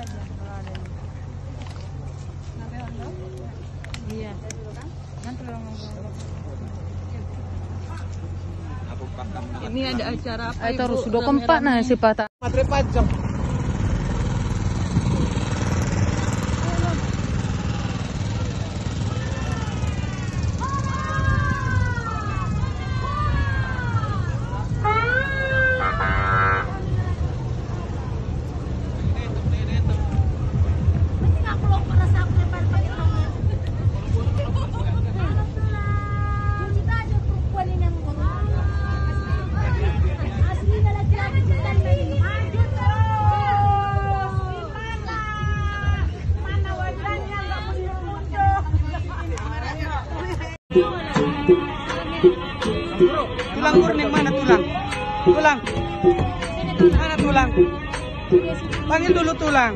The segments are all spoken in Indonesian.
aja kalau ada. Iya. Nanti ini ada acara apa? Itu harus sudah kompak nah si patah. Matre pajak. Tulang gurning mana tulang? Tulang. Mana tulang? Panggil dulu tulang.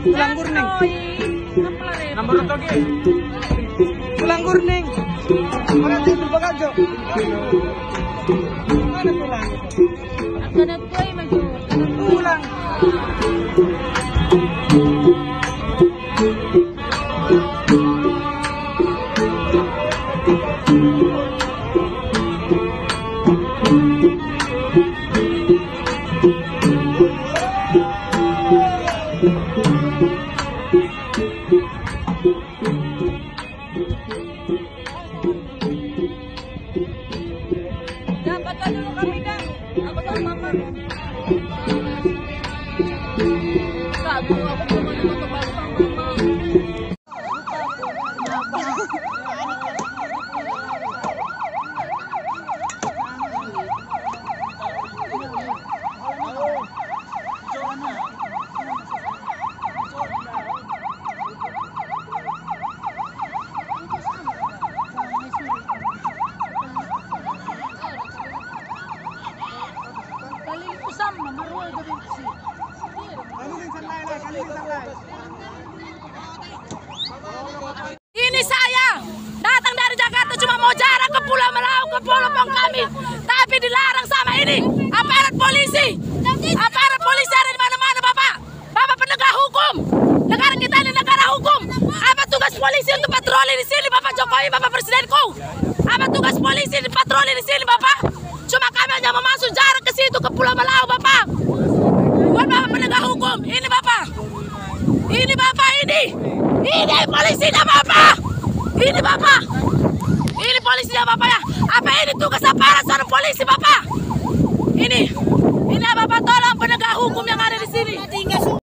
Tulang gurning. Nomor toge. Tulang gurning. Mana itu bagajo? Mana tulang? Akan aku maju. Tulang. Dapatkan dulu kami dah. Apa sama mama? Sabu aku belum ada kembali sama mama. Ini saya datang dari Jakarta cuma mau jarak ke Pulau Melau, ke Pulau Pongkami, tapi dilarang sama ini aparat polisi. Aparat polisi ada di mana-mana, Bapak. Bapak penegak hukum. Negara kita ini negara hukum. Apa tugas polisi untuk patroli di sini, Bapak Jokowi, Bapak Presidenku? Apa tugas polisi di patroli di sini, Bapak? Cuma kami hanya mau masuk jarak ke situ, ke Pulau Melau, Bapak. Buat Bapak penegak hukum. Ini Bapak. Ini Bapak ini. Ini polisinya Bapak. Ini Bapak. Ini polisinya Bapak ya. Apa ini tugas aparat seorang polisi Bapak? Ini Bapak tolong penegak hukum yang